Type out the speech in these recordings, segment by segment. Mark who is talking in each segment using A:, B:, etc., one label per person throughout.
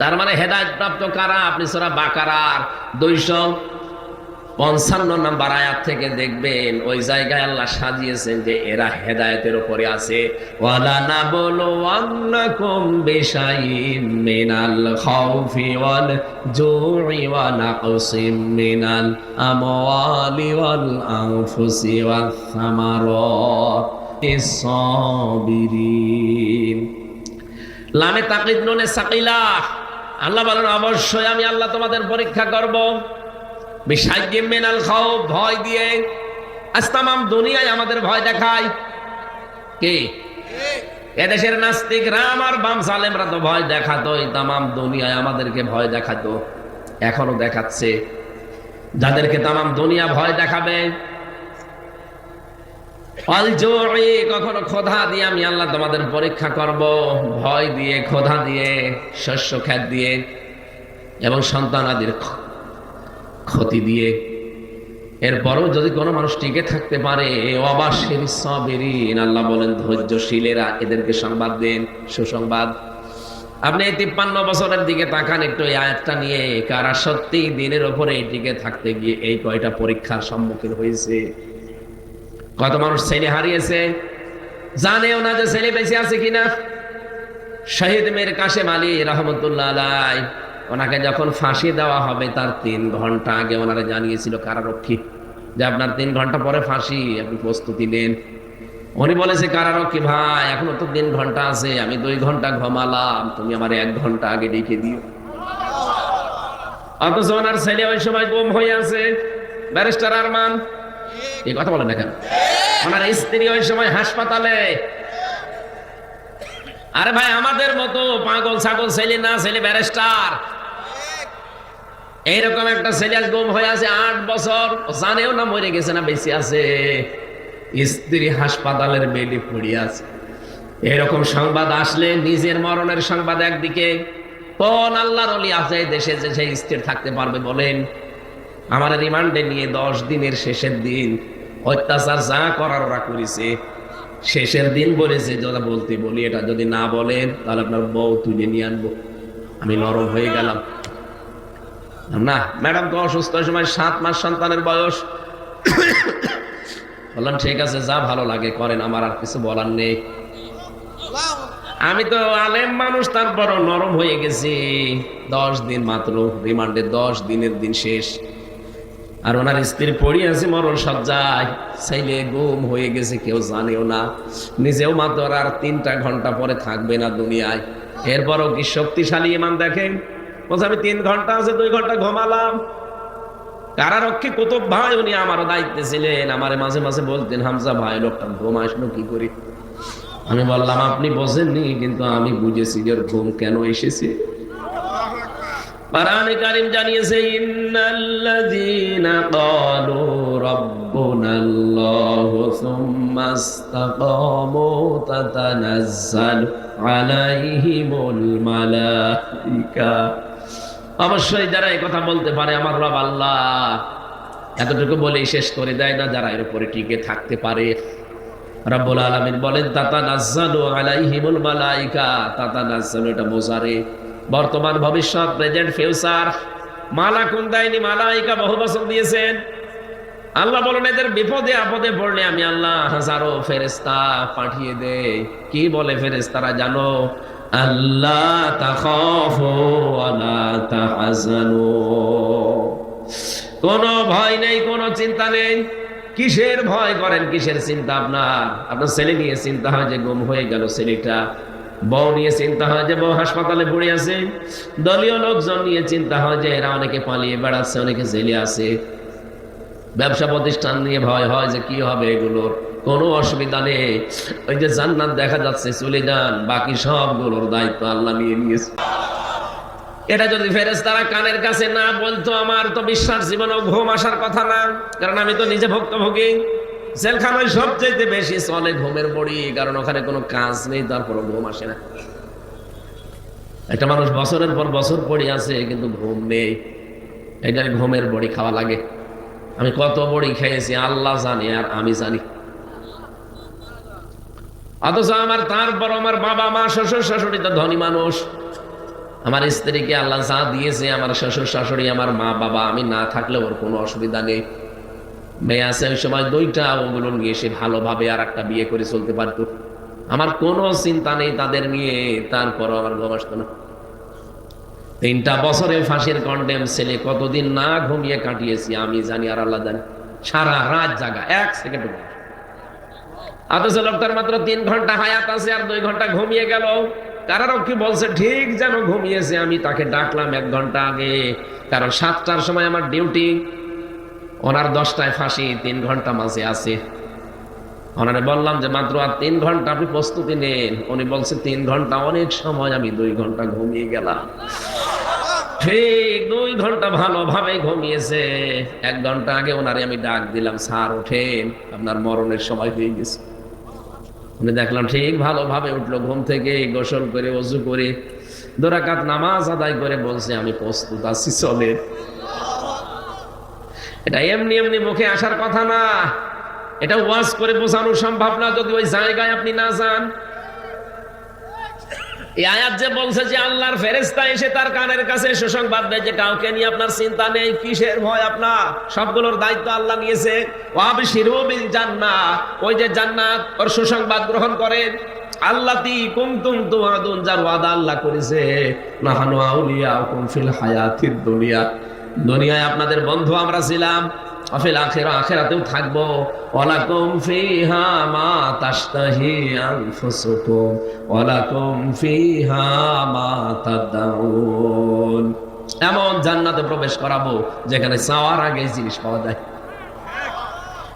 A: তার মানে হেদায়েত প্রাপ্ত কারা? আপনি সূরা বাকারার 255 নম্বর আয়াত থেকে দেখবেন ওই জায়গায় আল্লাহ সাজিয়েছেন যে এরা হেদায়েতের উপরে আছে। ওয়ালা নাবলুওয়ান্নাকুম বিশাইইন মিনাল খাউফি ওয়াল জুই ওয়া নাকসিম মিনাল আমওয়ালি ওয়াল আনফুসি ওয়াস সামারাতিস সাবিরিন। লামে তাকিদ নুনে সাকিলা। আল্লাহ বলেন অবশ্যই আমি আল্লাহ তোমাদের পরীক্ষা করব। বিশাইয়্যিম মিনাল খাউফ, ভয় দিয়ে। আজ তামাম দুনিয়ায় আমাদের ভয় দেখায় কে? এদেশের নাস্তিকরা আর বাম সালেমরা তো ভয় দেখাতোই, তামাম দুনিয়ায় আমাদেরকে ভয় দেখাতো, এখনো দেখাচ্ছে। যাদেরকে তামাম দুনিয়া ভয় দেখাবে, কখনো ক্ষোধা দিয়ে আমি আল্লাহ তোমাদের পরীক্ষা করব, ভয় দিয়ে, ক্ষোধা দিয়ে, শস্য ক্ষেত দিয়ে এবং সন্তানাদির ক্ষতি দিয়ে। এরপরও যদি কোনো মানুষ টিকে থাকতে পারে, ওয়াবাশশির সাবিরিন, আল্লাহ বলেন ধৈর্যশীলেরা, এদেরকে সংবাদ দেন, সুসংবাদ। আপনি এই 53 বছরের দিকে তাকান একটু, এই আয়াতটা নিয়ে কারা সত্যি দিনের উপরে টিকে থাকতে গিয়ে এই কয়টা পরীক্ষার সম্মুখীন হয়েছে। কত মানুষ ছেলে হারিয়েছে, জানেও না যে ছেলে বেঁচে আছে কিনা। শহীদ মীর কাশেম আলী রহমতুল্লাহ আলাইহি, ওনাকে যখন ফাঁসি দেওয়া হবে তার 3 ঘন্টা আগে ওনারা জানিয়েছিল কারারক্ষী যে আপনার 3 ঘন্টা পরে ফাঁসি, আপনি প্রস্তুতি নেন। উনি বলেছে কারারক্ষী ভাই এখনো তো 3 ঘন্টা আছে, আমি 2 ঘন্টা ঘুমালাম, তুমি আমার 1 ঘন্টা আগে ডেকে দিও। অথচ ওনার ছেলে ওই সময় গুম হয়ে আছে, ব্যারিস্টার আরমান। এই কথা বলেন না কেন? ওনার স্ত্রী ওই সময় হাসপাতালে। আরে ভাই আমাদের মতো পাগল ছাগল ছেলে না, ছেলে ব্যারিস্টার। এইরকম একটা ছেলে আজ গুম হয়ে আছে 8 বছর, জানেও না মরে গেছে না বেঁচে আছে, স্ত্রী হাসপাতালের বেডে পড়ে আছে। এরকম সংবাদ আসলে নিজের মরণের সংবাদ একদিকে, কোন আল্লাহর ওলি আছে দেশে যে সেই স্থির থাকতে পারবে বলেন? আমার রিমান্ডে নিয়ে 10 দিনের শেষের দিন অত্যাচার যা করার ওরা করেছে, শেষের দিন বলেছে যারা বলতে বলি এটা যদি না বলেন তাহলে আপনার বউ তুলে নিয়ে আনবো। আমি নরম হয়ে গেলাম। না ম্যাডাম তো অসুস্থ, সময় 7 মাস সন্তানের বয়স। বললাম ঠিক আছে যা ভালো লাগে করেন, আমার আর কিছু বলার নেই। আমি তো আলেম মানুষ, তারপরও নরম হয়ে গেছি। 10 দিন মাত্র রিমান্ডে, 10 দিনের দিন শেষ। আর ওনার স্ত্রী পড়ে আছে মরণ সজ্জায়, ছেলে গুম হয়ে গেছে, কেউ জানেও না, নিজেও মাত্র আর 3টা ঘন্টা পরে থাকবে না দুনিয়ায়। এরপরও কি শক্তিশালী ইমান দেখেন, বলছে আমি 3 ঘন্টা আছে 2 ঘন্টা ঘুমালাম। কারারক্ষী কুতুব ভাই উনি আমারও দায়িত্বে ছিলেন, আমারে মাঝে মাঝে বলতেন হামজা ভাই লোকটা ঘুম আসলো কি করি। আমি বললাম আপনি বোঝেননি, কিন্তু আমি বুঝেছি যে ঘুম কেন এসেছে। কোরআনে কারীম জানিয়েছে ইন্নাল্লাযীনা ক্বালু রাব্বুনাল্লাহু সুম্মা ইসতাকামু তাতানাজ্জালু আলাইহিমুল মালায়েকা। অবশ্যই যারা এই কথা বলতে পারে আমার রব আল্লাহ, এতটুকু বলেই শেষ করে দেয় না, যারা এর উপরে টিকে থাকতে পারে। রব্বুল আলামিন বলেন তাতানাজ্জালু আলাইহিমুল মালায়েকা। তাতানাজ্জালু এটা মোজারে, বর্তমান ভবিষ্যৎ প্রেজেন্ট ফিউচার। মালাকুন দেয়নি, মালাইকা বহু বছর দিয়েছেন। আল্লাহ বলেন এদের বিপদে আপদে পড়লে আমি আল্লাহ হাজারো ফেরেশতা পাঠিয়ে দেই। কি বলে ফেরেশতারা জানো? আল্লাহ তাখাফু ওয়া লা তাহজানু, কোনো ভয় নেই, কোনো চিন্তা নেই। কিসের ভয় করেন, কিসের চিন্তা? আপনার ছেলে নিয়ে চিন্তা হয় যে গুম হয়ে গেল ছেলেটা, বউ নিয়ে চিন্তা হয় যে বউ হাসপাতালে পড়ে আছে, দলীয় লোকজন নিয়ে চিন্তা হয় যে এরা অনেকে পালিয়ে বেড়াচ্ছে, অনেকে জেলে আছে, ব্যবসা প্রতিষ্ঠান নিয়ে ভয় হয় যে কি হবে এগুলোর। কোনো অসুবিধা নেই, ওই যে জান্নাত দেখা যাচ্ছে চলে যান, বাকি সবগুলোর দায়িত্ব আল্লাহ নিয়ে নিয়েছে। এটা যদি ফেরেশতারা কানের কাছে না বলতো, আমার তো বিশ্বাস জীবনেও ঘুম আসার কথা না, কারণ আমি তো নিজে ভুক্তভোগী। জেলখানায় সবচেয়ে বেশি চলে ঘুমের বড়ি, কারণ ওখানে কোনো কাজ নেই, তারপরও ঘুম আসে না। একটা মানুষ বছরের পর বছর পড়ে আছে কিন্তু ঘুম নেই, এটা ঘুমের বড়ি খাওয়া লাগে। আমি কত বড়ি খেয়েছি আল্লাহ জানে আর আমি জানি। অথচ তারপর আমার বাবা মা শ্বশুর শাশুড়ি তো ধনী মানুষ, আমার স্ত্রীকে আল্লাহ যা দিয়েছে, আমার শ্বশুর শাশুড়ি, আমার মা বাবা, আমি না থাকলে ওর কোনো অসুবিধা নেই। মেয়ে আছে ওই সময় দুইটা, ওগুলো নিয়ে সে ভালোভাবে আর একটা বিয়ে করে চলতে পারতো। আমার কোনো চিন্তা নেই তাদের নিয়ে, তারপরও আমার ঘুম আসতো না। 3টা বছরে ফাঁসির কন্ডেম ছেলে কতদিন না ঘুমিয়ে কাটিয়েছি আমি জানি, আর আল্লাহ জানি। সারা রাত জাগা, 1 সেকেন্ড। অথচ লোকটার মাত্র 3 ঘন্টা হায়াত আছে আর 2 ঘন্টা ঘুমিয়ে গেল। কারারক্ষী বলছে ঠিক যেন ঘুমিয়েছে। আমি তাকে ডাকলাম 1 ঘন্টা আগে, কারণ 7টার সময় আমার ডিউটি, ওনার 10টায় ফাঁসি, 3 ঘন্টা মাঝে আছে। ওনারে বললাম যে মাত্র আর 3 ঘন্টা, আপনি প্রস্তুতি নেন। উনি বলছে 3 ঘন্টা অনেক সময়, আমি 2 ঘন্টা ঘুমিয়ে গেলাম। ঠিক 2 ঘন্টা ভালোভাবে ঘুমিয়েছে। 1 ঘন্টা আগে ওনারে আমি ডাক দিলাম, স্যার ওঠেন, আপনার মরণের সময় হয়ে গেছে। উনি দেখলাম ঠিক ভালোভাবে উঠলো ঘুম থেকে, গোসল করে ওযু করে 2 রাকাত নামাজ আদায় করে বলছে আমি প্রস্তুত আছি, চলে। এটা এমনি এমনি মুখে আসার কথা না, এটা ওয়াজ করে বোঝানো সম্ভব না যদি ওই জায়গায় আপনি না যান। এই আয়াত যে বলছে যে আল্লাহর ফেরেশতা এসে তার কানের কাছে সুসংবাদ দেয় যে কাউকে নিয়ে আপনার চিন্তা নেই, কিসের ভয় আপনার, সবগুলোর দায়িত্ব আল্লাহ নিয়েছে। ওয়াবশিরু বিল জান্নাহ, ওই যে জান্নাত, ওর সুসংবাদ গ্রহণ করেন। আল্লাতী কুনতুম তুআদুন, যার ওয়াদা আল্লাহ করেছে। নাহানু আউলিয়াউকুম ফিল হায়াতিদ দুনিয়া, দুনিয়ায় আপনাদের বন্ধু আমরা ছিলাম, আফিল আখিরা, আখিরাতেও থাকবো। ওয়ালাকুম ফিহা মা তাশতাহি আনফুসুকুম ওয়ালাকুম ফিহা মা তাদাউন, এমন জান্নাতে প্রবেশ করাবো যেখানে চাওয়ার আগে জিনিস পাওয়া যায়।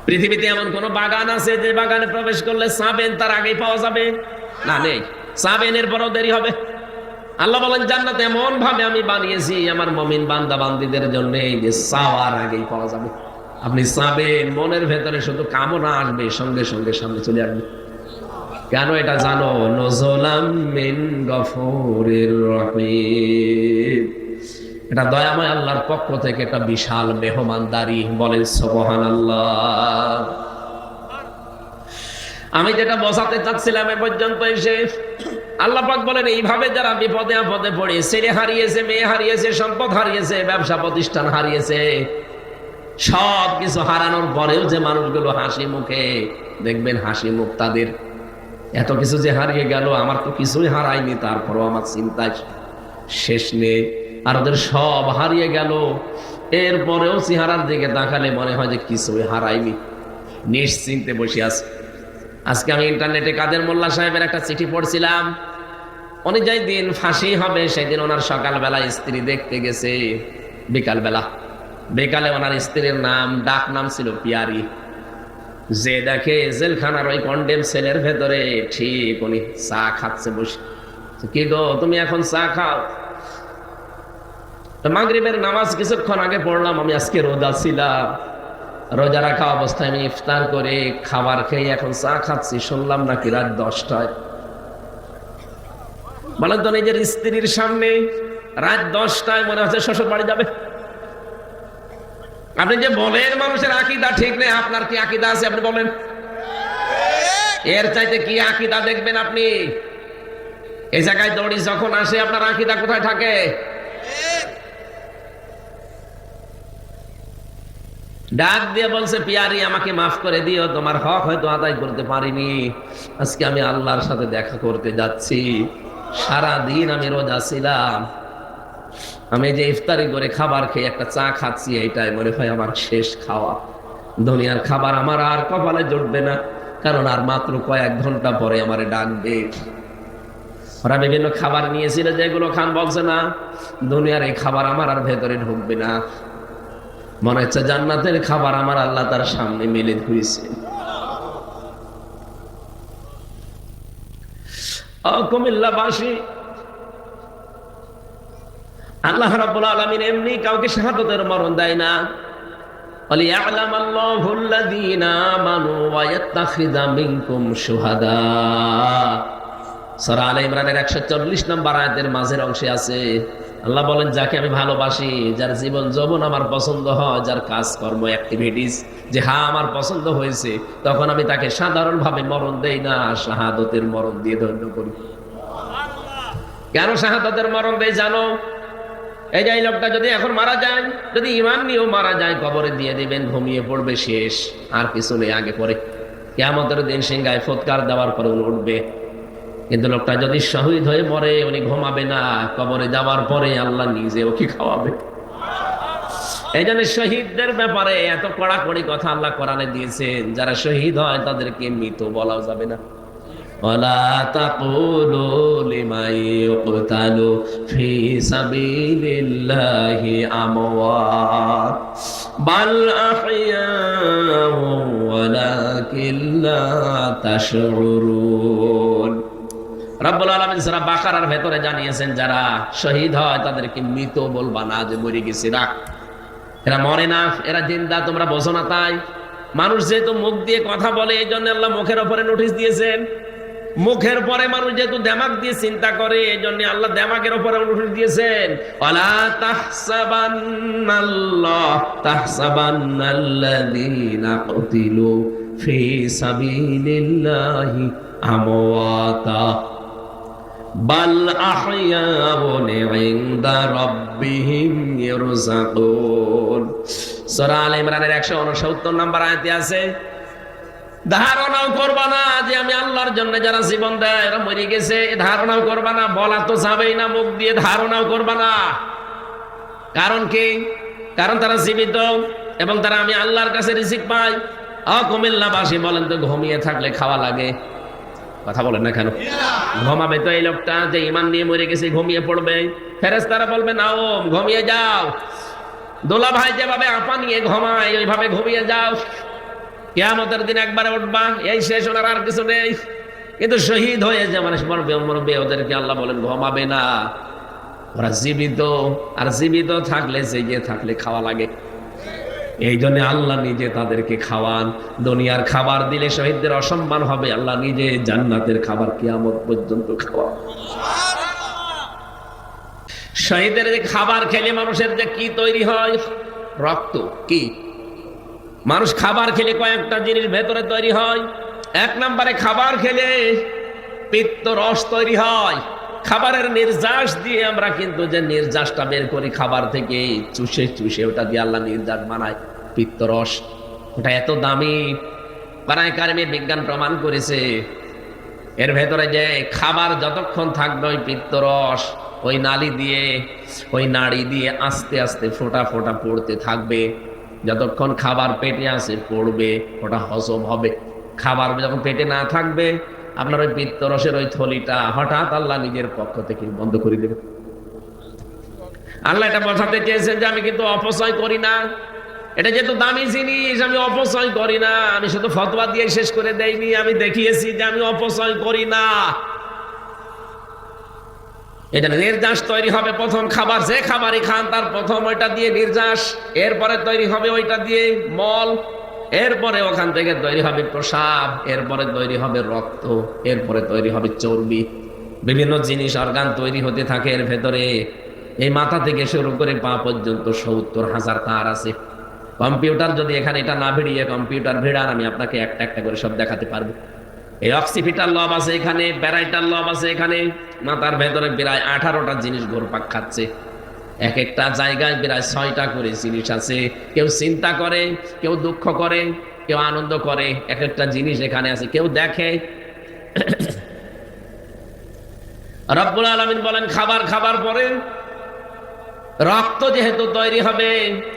A: পৃথিবীতে এমন কোন বাগান আছে যে বাগানে প্রবেশ করলে চাবেন তার আগেই পাওয়া যাবে? না, নেই। চাবেন এরপরও দেরি হবে। আল্লাহ বলেন জান্নাত এমন ভাবে আমি বানিয়েছি আমার মুমিন বান্দা বান্দীদের জন্য যে চাওয়ার আগেই পাওয়া যাবে। আপনি চাবেন, মনের ভেতরে শুধু কামনা আসবে, সঙ্গে সঙ্গে সামনে চলে আসবে। কেন এটা জানো? নজলাম মিন গফুরির রহিম, এটা দয়াময় আল্লাহর পক্ষ থেকে একটা বিশাল মেহমানদারি। বলেন সুবহানাল্লাহ। আমি যেটা বোঝাতে চাচ্ছিলাম এ পর্যন্ত এসে, আল্লাহ পাক বলেন এইভাবে যারা বিপদে আপদে পড়ে, ছেলে হারিয়েছে, মেয়ে হারিয়েছে, সম্পদ হারিয়েছে, ব্যবসা প্রতিষ্ঠান হারিয়েছে, সব কিছু হারানোর পরেও যে মানুষগুলো হাসি মুখে, দেখবেন হাসি মুখ তাদের। এত কিছু যে হারিয়ে গেল, আমার তো কিছুই হারায়নি, তারপরও আমার চিন্তায় শেষ নেই। আর ওদের সব হারিয়ে গেল, এরপরেও চেহারার দিকে তাকালে মনে হয় যে কিছুই হারায়নি, নিশ্চিন্তে বসে আছে। আজকে আমি ইন্টারনেটে কাদের মোল্লা সাহেবের একটা চিঠি পড়ছিলাম। উনি যেই দিন ফাঁসি হবে সেদিন ওনার সকালবেলা স্ত্রী দেখতে গেছে, বিকালে ওনার স্ত্রীর নাম, ডাক নাম ছিল পিয়ারি। যে দেখে জেলখানার ওই কন্ডেম সেলের ভেতরে ঠিক উনি চা খাচ্ছে বসে। কি গো, তুমি এখন চা খাও? মাগরিবের নামাজ কিছুক্ষণ আগে পড়লাম, আমি আজকে রোজা ছিলাম, রোজা রাখা অবস্থায় আমি ইফতার করে খাবার খেয়ে এখন চা খাচ্ছি, শুনলাম নাকি রাত 10টায়। বলেন তো, নিজের স্ত্রীর সামনে রাত 10টায় মনে হচ্ছে শ্বশুর বাড়ি যাবে। আপনি যে বলেন মানুষের আকীদা ঠিক নেই, আপনার কি আকীদা আছে আপনি বলেন? এর চাইতে কি আকীদা দেখবেন আপনি? এই জায়গায় দড়ি যখন আসে আপনার আকীদা কোথায় থাকে? ডাক দিয়ে বলছে, পিয়ারি আমাকে মাফ করে দিও, তোমার হক হয়তো আদায় করতে পারিনি, আজকে আমি আল্লাহর সাথে দেখা করতে যাচ্ছি। সারা দিন আমি রোজা ছিলাম, আমি যে ইফতারি করে খাবার খেয়ে একটা চা খাচ্ছি, এইটাই মনে হয় আমার শেষ খাওয়া। দুনিয়ার খাবার আমার আর কপালে জুটবে না, কারণ আর মাত্র কয়েক ঘন্টা পরে আমারে ডাকবে। ওরা বিভিন্ন খাবার নিয়েছিল, যেগুলো খান বলছে না, দুনিয়ার এই খাবার আমার আর ভেতরে ঢুকবে না। মনে হচ্ছে জান্নাতের খাবার আমার আল্লাহ তার সামনে মেলে ধুইছে। কুমিল্লাবাসী, আল্লাহ রাব্বুল আলামিন এমনি কাউকে শাহাদাতের মরণ দেয় না। ওয়ালিয়া'লামাল্লাহু আল্লাযীনা আমানু ওয়া ইয়াত্তাখিযা মিনকুম শুহাদা। সূরা আলে ইমরানের 140 নম্বর আয়াতের মাঝের অংশে আছে, আল্লাহ বলেন যাকে আমি ভালোবাসি, যার জীবন যৌবন আমার পছন্দ হয়, যার কাজকর্ম অ্যাক্টিভিটিস যে আমার পছন্দ হয়েছে, তখন আমি তাকে সাধারণভাবে মরণ দেই না, শাহাদতের মরণ দিয়ে ধন্য করি। কেন শাহাদাতের মরণ দেয় জানো? এই যে এই লোকটা যদি এখন মারা যায়, যদি ইমান নিয়েও মারা যায়, কবরে দিয়ে দিবেন, ঘুমিয়ে পড়বে, শেষ, আর কিছু নেই আগে পরে। কিয়ামতের দিন সিংহায় ফুৎকার দেওয়ার পরে উনি উঠবে। কিন্তু লোকটা যদি শহীদ হয়ে মরে, উনি ঘুমাবে না, কবরে যাওয়ার পরে আল্লাহ নিজে ওকে খাওয়াবে। এই জন্য শহীদদের ব্যাপারে এত কড়াকড়ি কথা আল্লাহ কোরআনে দিয়েছেন। যারা শহীদ হয় তাদেরকে মৃত বলাও যাবে না। ولا تقولوا لمن يقتل في سبيل الله أموات بل أحياء ولكن لا تشعرون। রব্বুল আলামিন সূরা বাকারার ভেতরে জানিয়েছেন, যারা শহীদ হয় তাদেরকে মৃত বলবা না, যে মরে গেছে, রাখ, এরা মরে না, এরা জিন্দা, তোমরা বোঝো না। তাই মানুষ যেহেতু মুখ দিয়ে কথা বলে, এই জন্য আল্লাহ মুখের উপরে নোটিশ দিয়েছেন। মুখের পরে মানুষ যেহেতু দেমাগ দিয়ে চিন্তা করে, এই জন্য আল্লাহ দেমাগের উপরে নোটিশ দিয়েছেন, ওয়ালা তাহসাবান্নাল্লাযীনা কুতিলু ফি সাবিলিল্লাহি আমওয়াতা বাল আহইয়াউন ইনদা রাব্বিহিম ইরযাকুন। সূরা আলে ইমরানের 169 নম্বর আয়াতে আছে, ধারণাও করবা না যে আমি আল্লাহর জন্য যারা জীবন দেয় এরা মরে গেছে, ধারণাও করবা না, বলা তো যাবেই না মুখ দিয়ে, ধারণাও করবা না। কারণ কি? কারণ তারা জীবিত এবং তারা আমি আল্লাহর কাছে রিজিক পাই। কুমিল্লাবাসী বলেন তো, ঘুমিয়ে থাকলে খাওয়া লাগে? কথা বলেন না কেন? ঘুমাবে তো এই লোকটা, যে ইমান নিয়ে মরে গেছে, ঘুমিয়ে পড়বে। ফেরেশতারা বলবে, নাও ঘুমিয়ে যাও, দোলা ভাই যেভাবে আপা নিয়ে ঘুমায় ওইভাবে ঘুমিয়ে যাও, কিয়ামতের দিন একবারে উঠবা, এই শেষ, ওনার আর কিছু নেই। কিন্তু শহীদ হয়ে যে মানুষ মরবে, ওদেরকে আল্লাহ বলেন ঘুমাবে না, ওরা জীবিত। আর জীবিত থাকলে, জেগে থাকলে খাওয়া লাগে। এই জন্য আল্লাহ নিজে তাদেরকে খাওয়ান। দুনিয়ার খাবার দিলে শহীদদের অসম্মান হবে, আল্লাহ নিজে জান্নাতের খাবার কিয়ামত পর্যন্ত খাওয়ান। শহীদের যে খাবার খেলে মানুষের যে কি তৈরি হয়, রক্ত। কি মানুষ খাবার খেলে কয়েকটা জিনিস ভেতরে তৈরি হয়। এক নম্বরে খাবার খেলে পিত্ত রস তৈরি হয়। খাবারের নির্যাস দিয়ে আমরা কিন্তু যে নির্যাসটা বের করি খাবার থেকে, চুষে চুষে ওটা দিয়ে আল্লাহ নির্যাস বানায়, পিত্ত রস। ওটা এত দামি, কারিমে বিজ্ঞান প্রমাণ করেছে। এর ভেতরে যে খাবার যতক্ষণ থাকবে, ওই পিত্ত রস ওই নালী দিয়ে, ওই নাড়ি দিয়ে আস্তে আস্তে ফোঁটা ফোঁটা পড়তে থাকবে। যতক্ষণ খাবার পেটে আসে পড়বে, ওটা হজম হবে। খাবার যখন পেটে না থাকবে, আপনার ওই পিত্তরসের ওই থলিটা হঠাৎ আল্লাহ নিজের পক্ষ থেকে বন্ধ করে দেবে। আল্লাহ এটা বোঝাতে চেয়েছেন যে আমি কিন্তু অপচয় করি না। এটা যেহেতু দামি জিনিস, আমি অপচয় করি না। আমি শুধু ফতোয়া দিয়ে শেষ করে দেইনি, আমি দেখিয়েছি যে আমি অপচয় করি না। এটা নির্যাস তৈরি হবে প্রথম খাবার, যে খাবারই খান তার প্রথম ওইটা দিয়ে নির্যাস, এরপরে তৈরি হবে ওইটা দিয়ে মল, এরপরে ওখান থেকে তৈরি হবে প্রসাব, এরপরে তৈরি হবে রক্ত, এরপরে তৈরি হবে চর্বি। বিভিন্ন জিনিস অর্গান তৈরি হতে থাকে এর ভেতরে। এই মাথা থেকে শুরু করে পা পর্যন্ত ৭০,০০০ তার আছে। কম্পিউটার যদি এখানে এটা না ভিড়িয়ে কম্পিউটার ভিড়ান, আমি আপনাকে একটা একটা করে সব দেখাতে পারবো। এই অক্সিপিটাল লব আছে এখানে, প্যারাইটাল লব আছে এখানে। মাথার ভেতরে প্রায় 18টা জিনিস ঘুরপাক খাচ্ছে। এক একটা জায়গায় প্রায় 6টা করে জিনিস আছে। কেউ চিন্তা করে, কেউ দুঃখ করে, কেউ আনন্দ করে। এক একটা জিনিস এখানে আছে, কেউ দেখে। রব্বুল আলামিন বলেন, খাবার খাবার পরে রক্ত যেহেতু তৈরি হবে,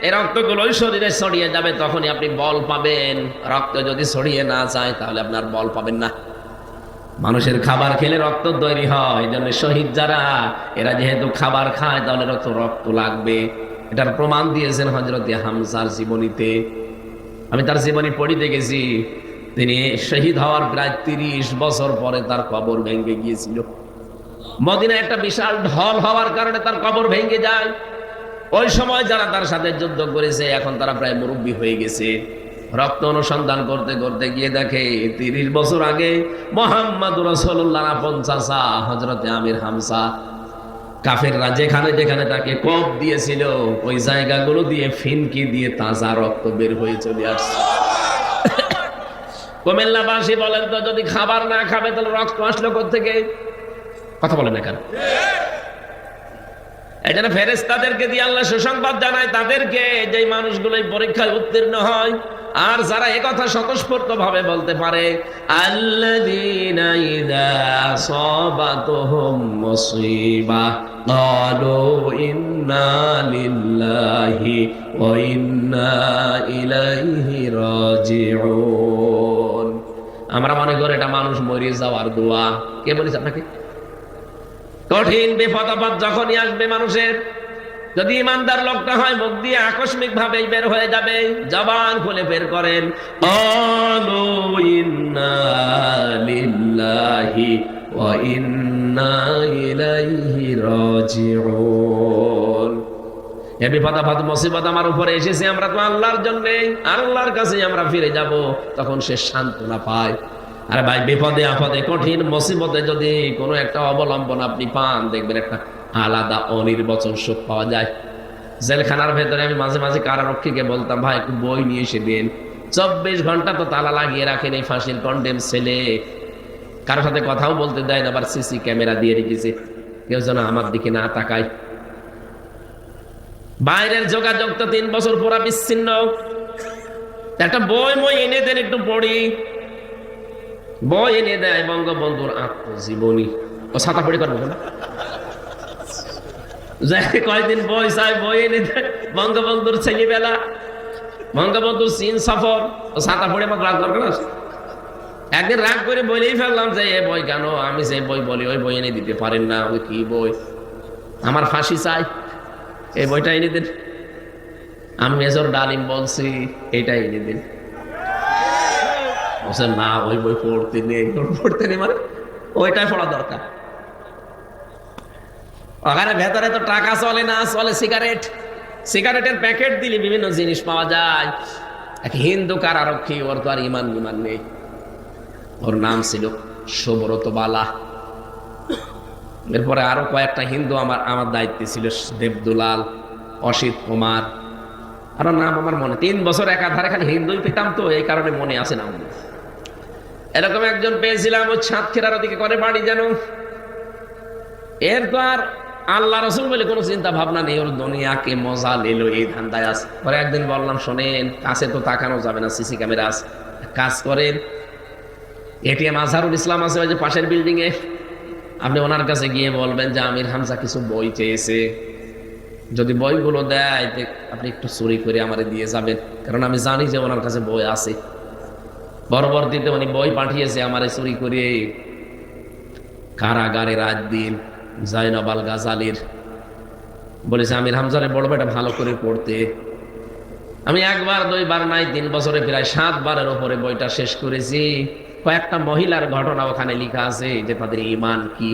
A: এই রক্তগুলোই শরীরে ছড়িয়ে যাবে, তখনই আপনি বল পাবেন। রক্ত যদি ছড়িয়ে না যায় তাহলে আপনার বল পাবেন না। মানুষের খাবার খেলে রক্ত তৈরি হয়। এই জন্য শহীদ যারা, এরা যেহেতু খাবার খায় তাহলে রক্ত লাগবে। এটার প্রমাণ দিয়েছেন হযরতে হামজার জীবনীতে। আমি তার জীবনী পড়িতে গেছি। তিনি শহীদ হওয়ার প্রায় 30 বছর পরে তার কবর ভেঙে গিয়েছিল। মদিনায় একটা বিশাল ঢল হওয়ার কারণে তার কবর ভেঙে যায়। ওই সময় যারা তার সাথে যুদ্ধ করেছে এখন তারা প্রায় মুরব্বী হয়ে গেছে। রক্ত অনুসন্ধান করতে করতে গিয়ে দেখে 30 বছর আগে মুহাম্মদুর রাসূলুল্লাহ আপন চাচা হযরতে আমির হামজা, কাফেররা যেখানে যেখানে তাকে কোপ দিয়েছিল ওই জায়গাগুলো দিয়ে ফিনকি দিয়ে তাজা রক্ত বের হয়ে চলে আসছে। কুমিল্লাবাসী বলেন তো, যদি খাবার না খাবে তাহলে রক্ত আসলো কোথা থেকে? কথা বলেন না কেন? এই জন্য ফেরেশতাদেরকে দিয়ে আল্লাহ সুসংবাদ জানায় তাদেরকে, যে মানুষগুলো এই পরীক্ষায় উত্তীর্ণ হয় আর যারা একথা স্বতঃস্ফূর্ত ভাবে বলতে পারে, আল্লাযীনা ইযা আসাবাতুহুম মুসিবাহ ক্বালু ইন্না লিল্লাহি ওয়া ইন্না ইলাইহি রাজিউন। আমরা মনে করি এটা মানুষ মরে যাওয়ার দোয়া। কে বলেছে আপনাকে? কঠিন বিপদ আপদ যখনই আসবে মানুষের, যদি ইমানদার লোকটা হয়, মুখ দিয়ে আকস্মিক ভাবে বের হয়ে যাবে, জবান খুলে বের করেন, ক্বালু ইন্না লিল্লাহি ওয়া ইন্না ইলাইহি রাজিউন। এই বিপদ আপদ মুসিবত আমার উপরে এসেছে, আমরা তো আল্লাহর জন্য, আল্লাহর কাছে আমরা ফিরে যাব, তখন সে সান্ত্বনা পায়। আরে ভাই, বিপদে আপদে কঠিন মুসিবতে যদি কোনো একটা অবলম্বন আপনি পান, দেখবেন একটা আলাদা অনির্বচন সুখ পাওয়া যায়। জেলখানার ভেতরে আমি মাঝে মাঝে কারারক্ষীকে বলতাম, ভাই একটু বই নিয়ে এসে দিন। 24 ঘন্টা তো তালা লাগিয়ে রাখেন এই ফাঁসির কন্ডেম ছেলে, কারোর সাথে কথাও বলতে দেয় না, আবার সিসি ক্যামেরা দিয়ে রেখেছে, কেউ যেন আমার দিকে না তাকায়। বাইরের যোগাযোগ তো 3 বছর পুরা বিচ্ছিন্ন। একটা বই মই এনে দেন, একটু পড়ি। বই এনে দেয় বঙ্গবন্ধুর আত্মজীবনী। ও ছাতা পড়ি করবো না, কয়েকদিন বই চাই, বই এনে দেয় বঙ্গবন্ধুর ছেলেবেলা, বঙ্গবন্ধুর চীন সফর। ও ছাতা পড়ে আমার রাগ দরকার আছে। একদিন রাগ করে বলেই ফেললাম যে এ বই কেন, আমি যে বই বলি ওই বই এনে দিতে পারেন না। ওই কি বই? আমার ফাঁসি চাই, এই বইটা এনে দিন। আমি মেজর ডালিম বলছি, এইটা এনে দিন। না, ওই বই পড়তে নেই, পড়তে নেই মানে ওইটাই পড়া দরকার। ওখানে ভেতরে তো টাকা চলে না, চলে সিগারেট। সিগারেটের প্যাকেট দিলে বিভিন্ন জিনিস পাওয়া যায়। এক হিন্দু কারারক্ষী, ওর তো আর ইমান নেই। ওর নাম ছিল সুব্রত বালা। এরপরে আরো কয়েকটা হিন্দু আমার দায়িত্বে ছিল, দেবদুলাল, অসিত কুমার, আরো নাম আমার মনে। 3 বছর একাধারে খালি হিন্দুই পেতাম, তো এই কারণে মনে আছে না। এরকম একজন পেয়েছিলাম, ওই সাতক্ষীরার ওদিকে করে বাড়ি যেন। এর তো আর আল্লাহ রসুল বলে কোনো চিন্তা ভাবনা নেই, ওর দুনিয়াকে মজা নিল, এই ধান্দায় আছে। পরে একদিন বললাম, শোনেন, কাছে তো তাকানো যাবে না, সিসি ক্যামেরা আছে, কাজ করেন, এটিএম আজহারুল ইসলাম আছে ওই যে পাশের বিল্ডিং এ, আপনি ওনার কাছে গিয়ে বলবেন যে আমির হামজা কিছু বই চেয়েছে, যদি বইগুলো দেয় আপনি একটু চুরি করে আমারে দিয়ে যাবেন, কারণ আমি জানি যে ওনার কাছে বই আছে। পরবর্তীতে উনি বই পাঠিয়েছে আমারে চুরি করে। কারাগারে রাত দিন জয়নব আল গাজালির বলেছে আমির হামজারে বড় বেটা ভালো করে পড়তে। আমি 1 বার 2 বার নাই, 3 বছরে প্রায় 7 বারের উপরে বইটা শেষ করেছি। কয়েকটা মহিলার ঘটনা ওখানে লেখা আছে যে তাদের ঈমান কি।